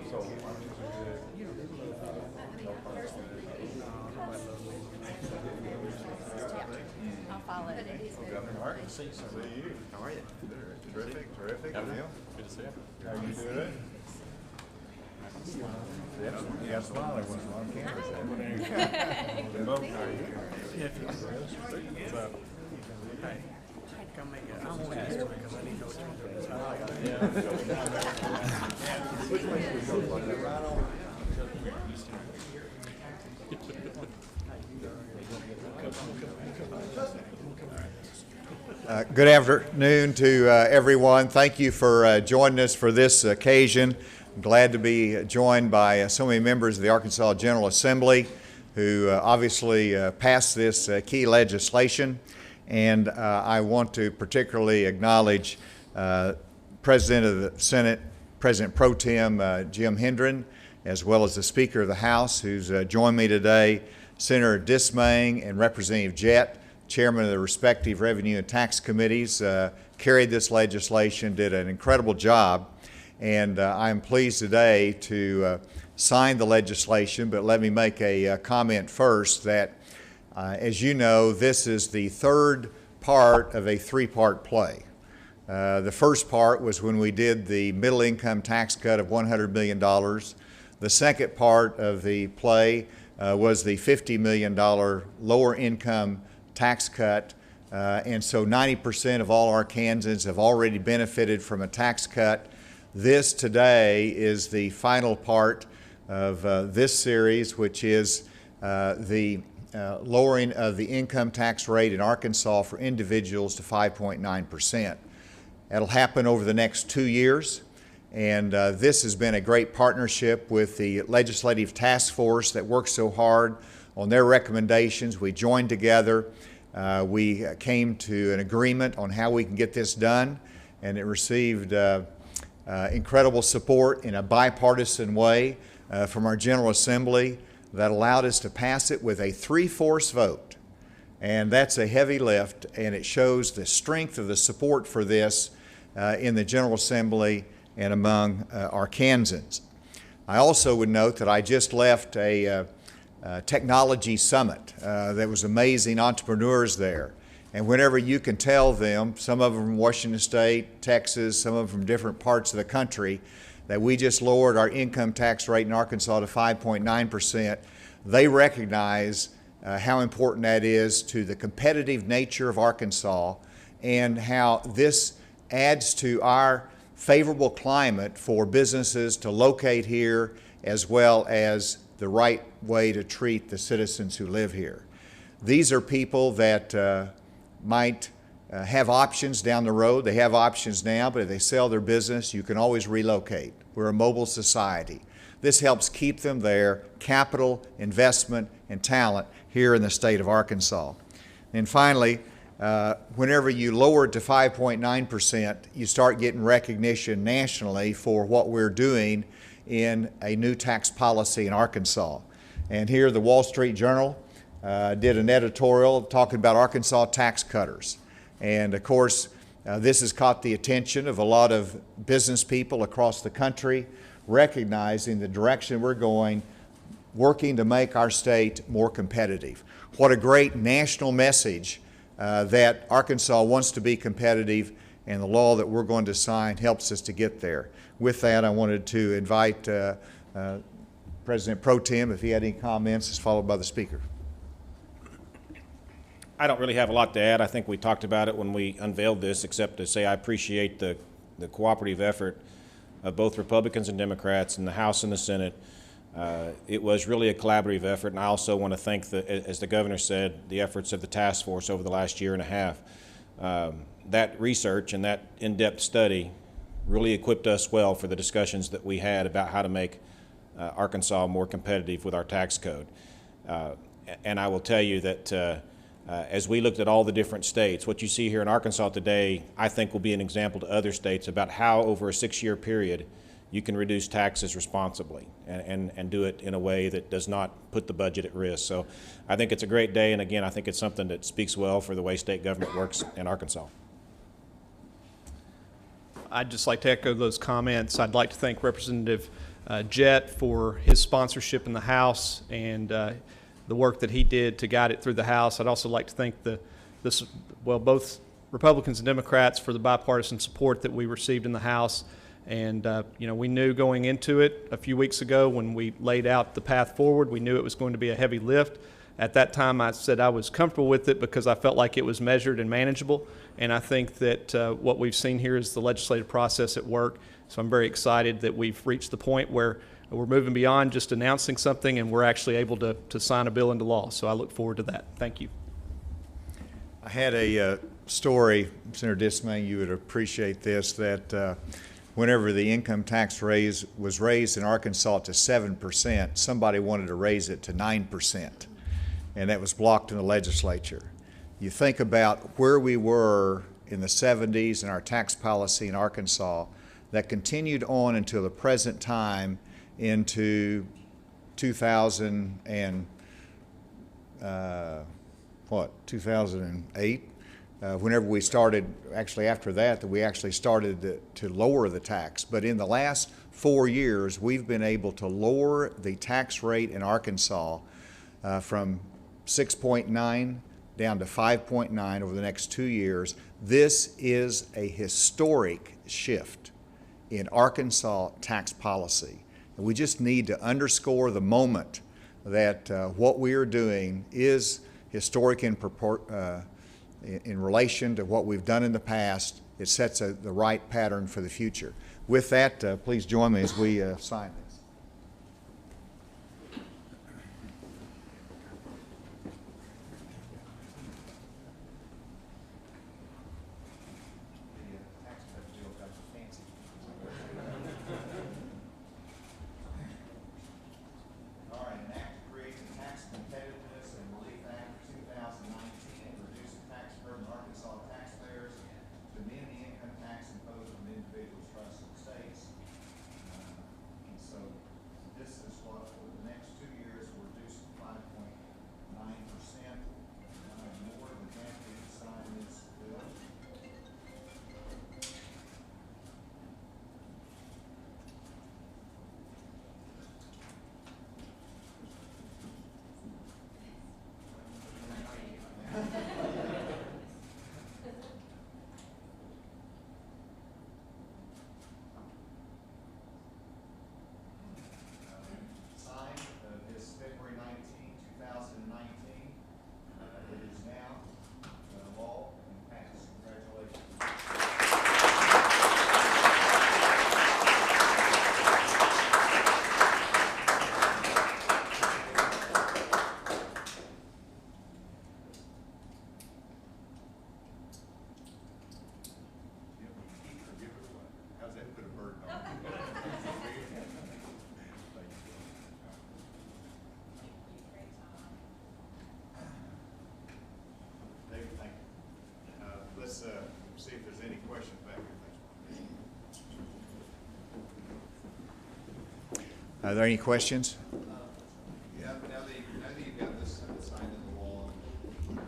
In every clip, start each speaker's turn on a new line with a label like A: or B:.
A: I'll follow it.
B: All right. See you. How are you? Terrific, terrific. Good to see you. How are you doing? You got a smile like one's on camera. Remote, how are you? What's up?
C: Hey, come make it. I'm only here because I need to know what you're doing.
D: Good afternoon to everyone. Thank you for joining us for this occasion. I'm glad to be joined by so many members of the Arkansas General Assembly who obviously passed this key legislation. And I want to particularly acknowledge President of the Senate, President Pro Tem Jim Hendren, as well as the Speaker of the House who's joined me today, Senator Dismang and Representative Jett, Chairman of the respective Revenue and Tax Committees, carried this legislation, did an incredible job. And I'm pleased today to sign the legislation, but let me make a comment first that, as you know, this is the third part of a three-part play. The first part was when we did the middle income tax cut of $100 million. The second part of the play was the $50 million lower income tax cut. And so 90% of all Arkansans have already benefited from a tax cut. This today is the final part of this series, which is the lowering of the income tax rate in Arkansas for individuals to 5.9%. That'll happen over the next 2 years, and this has been a great partnership with the legislative task force that worked so hard on their recommendations. We joined together. We came to an agreement on how we can get this done, and it received incredible support in a bipartisan way from our General Assembly that allowed us to pass it with a 3/4 vote. And that's a heavy lift, and it shows the strength of the support for this in the General Assembly and among Arkansans. I also would note that I just left a technology summit. There was amazing entrepreneurs there. And whenever you can tell them, some of them from Washington State, Texas, some of them from different parts of the country, that we just lowered our income tax rate in Arkansas to 5.9%, they recognize how important that is to the competitive nature of Arkansas and how this adds to our favorable climate for businesses to locate here, as well as the right way to treat the citizens who live here. These are people that might have options down the road. They have options now, but if they sell their business, you can always relocate. We're a mobile society. This helps keep them there, capital, investment, and talent here in the state of Arkansas. And finally, whenever you lower it to 5.9%, you start getting recognition nationally for what we're doing in a new tax policy in Arkansas. And here the Wall Street Journal did an editorial talking about Arkansas tax cutters. And of course, this has caught the attention of a lot of business people across the country, recognizing the direction we're going, working to make our state more competitive. What a great national message that Arkansas wants to be competitive, and the law that we're going to sign helps us to get there. With that, I wanted to invite President Pro Tem, if he had any comments, is followed by the Speaker.
E: I don't really have a lot to add. I think we talked about it when we unveiled this, except to say I appreciate the cooperative effort of both Republicans and Democrats in the House and the Senate. It was really a collaborative effort, and I also want to thank, as the governor said, the efforts of the task force over the last year and a half. That research and that in-depth study really equipped us well for the discussions that we had about how to make Arkansas more competitive with our tax code. And I will tell you that as we looked at all the different states, what you see here in Arkansas today, I think will be an example to other states about how over a 6-year period you can reduce taxes responsibly and do it in a way that does not put the budget at risk. So I think it's a great day, and again, I think it's something that speaks well for the way state government works in Arkansas.
C: I'd just like to echo those comments. I'd like to thank Representative
A: Jet for his sponsorship in the House and the work that he did to guide it through the House. I'd also like to thank both Republicans and Democrats for the bipartisan support that we received in the House. And, we knew going into it a few weeks ago when we laid out the path forward, we knew it was going to be a heavy lift. At that time, I said I was comfortable with it because I felt like it was measured and manageable. And I think that what we've seen here is the legislative process at work. So I'm very excited that we've reached the point where we're moving beyond just announcing something and we're actually able to sign a bill into law. So I look forward to that. Thank you.
D: I had a story, Senator Dismay, you would appreciate this, that whenever the income tax was raised in Arkansas to 7%, somebody wanted to raise it to 9%, and that was blocked in the legislature. You think about where we were in the 70s and our tax policy in Arkansas that continued on until the present time into 2008, whenever we started, actually after that we actually started to lower the tax. But in the last 4 years, we've been able to lower the tax rate in Arkansas from 6.9 down to 5.9 over the next 2 years. This is a historic shift in Arkansas tax policy. And we just need to underscore the moment that what we are doing is historic in relation to what we've done in the past. It sets the right pattern for the future. With that, please join me as we sign this. Let's see if there's any questions back here. Are there any questions?
F: Now that you've got this signed into law,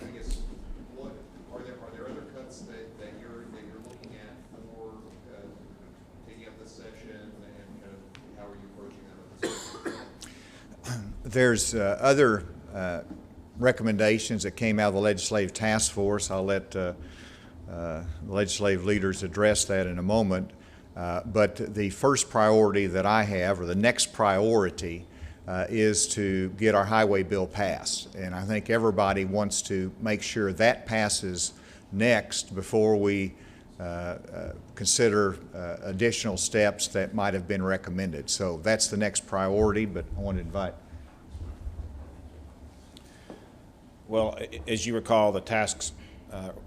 F: I guess what are there other cuts that you're looking at for taking up this session, and kind of how are you approaching that at this point?
D: There's other recommendations that came out of the legislative task force. I'll let the legislative leaders address that in a moment. But the first priority that I have, or the next priority, is to get our highway bill passed. And I think everybody wants to make sure that passes next before we consider additional steps that might have been recommended. So that's the next priority, but I want to invite.
E: Well, as you recall, the task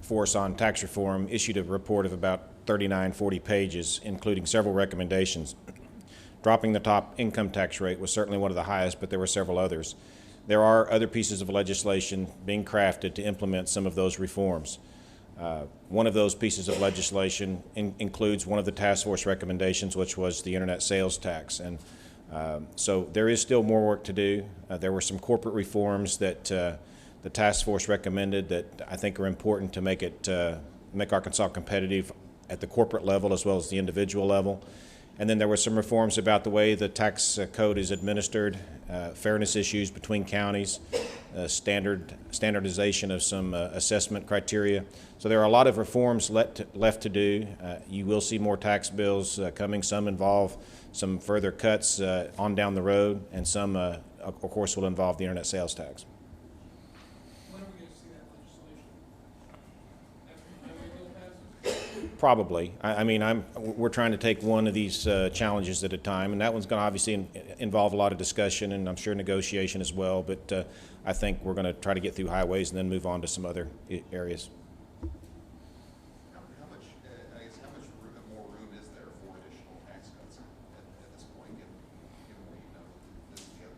E: force on tax reform issued a report of about 40 pages, including several recommendations. Dropping the top income tax rate was certainly one of the highest, but there were several others. There are other pieces of legislation being crafted to implement some of those reforms. One of those pieces of legislation includes one of the task force recommendations, which was the internet sales tax. And so there is still more work to do. There were some corporate reforms that the task force recommended that I think are important to make Arkansas competitive at the corporate level as well as the individual level. And then there were some reforms about the way the tax code is administered, fairness issues between counties, standardization of some assessment criteria. So there are a lot of reforms left to do. You will see more tax bills coming. Some involve some further cuts on down the road, and some, of course, will involve the internet sales tax.
G: When are we going to see that legislation? After the highway bill passes?
E: Probably. I mean, we're trying to take one of these challenges at a time, and that one's going to obviously involve a lot of discussion and I'm sure negotiation as well. But I think we're going to try to get through highways and then move on to some other areas.
F: How much, I guess, how much more room is there for additional tax cuts at this point, given what you know this together?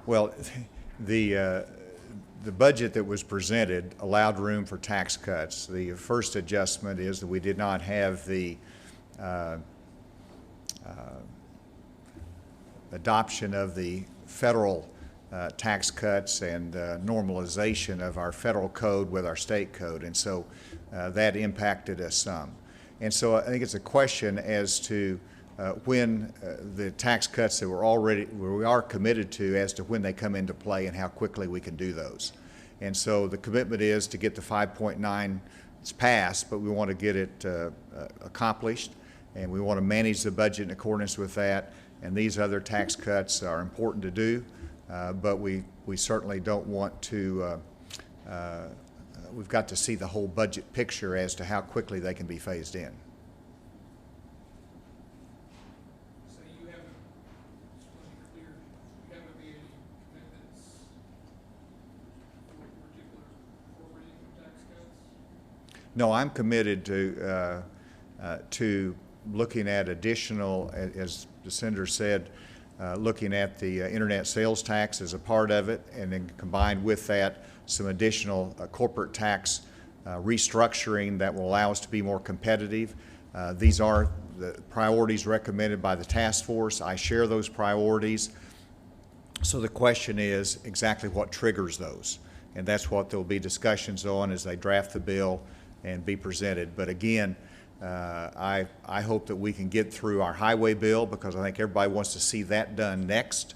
D: Well, the budget that was presented allowed room for tax cuts. The first adjustment is that we did not have the adoption of the federal tax cuts and normalization of our federal code with our state code, and so that impacted us some. And so I think it's a question as to when the tax cuts that we are committed to, as to when they come into play and how quickly we can do those. And so the commitment is to get the 5.9 passed, but we want to get it accomplished, and we want to manage the budget in accordance with that. And these other tax cuts are important to do, but we certainly don't want to, we've got to see the whole budget picture as to how quickly they can be phased in.
G: So you haven't, just want to be clear, you haven't made any commitments for particular corporate income tax cuts?
D: No, I'm committed to looking at additional, as the senator said, looking at the internet sales tax as a part of it, and then combined with that, some additional corporate tax restructuring that will allow us to be more competitive. These are the priorities recommended by the task force. I share those priorities. So the question is exactly what triggers those. And that's what there'll be discussions on as they draft the bill and be presented. But again, I hope that we can get through our highway bill, because I think everybody wants to see that done next.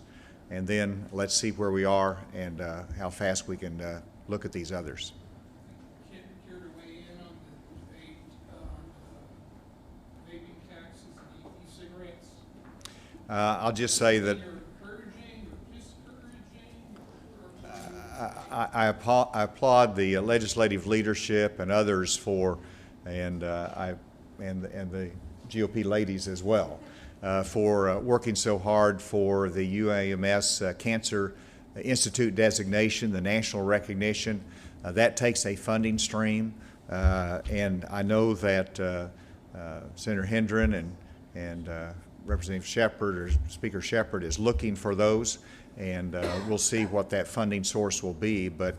D: And then let's see where we are and how fast we can look at these others.
G: Care to weigh in on the debate on vaping taxes and e-cigarettes?
D: I'll just say that
G: Either encouraging or discouraging?
D: I applaud the legislative leadership and others for, and the GOP ladies as well, for working so hard for the UAMS Cancer Institute designation, the national recognition. That takes a funding stream, and I know that Senator Hendren and Representative Shepard, or Speaker Shepard, is looking for those, and we'll see what that funding source will be. But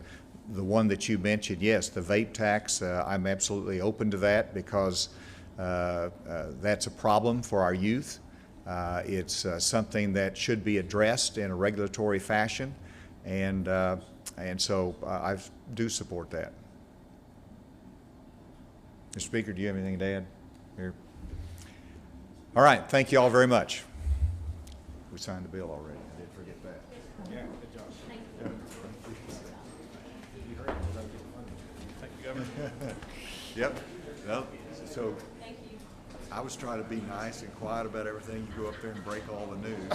D: the one that you mentioned, yes, the vape tax, I'm absolutely open to that, because that's a problem for our youth. It's something that should be addressed in a regulatory fashion, and so I do support that. Mr. Speaker, do you have anything to add here? All right, thank you all very much. We signed the bill already. I did forget that.
B: Yeah, good job.
A: Thank you, Governor.
D: Yep. Well, so I was trying to be nice and quiet about everything. You go up there and break all the news.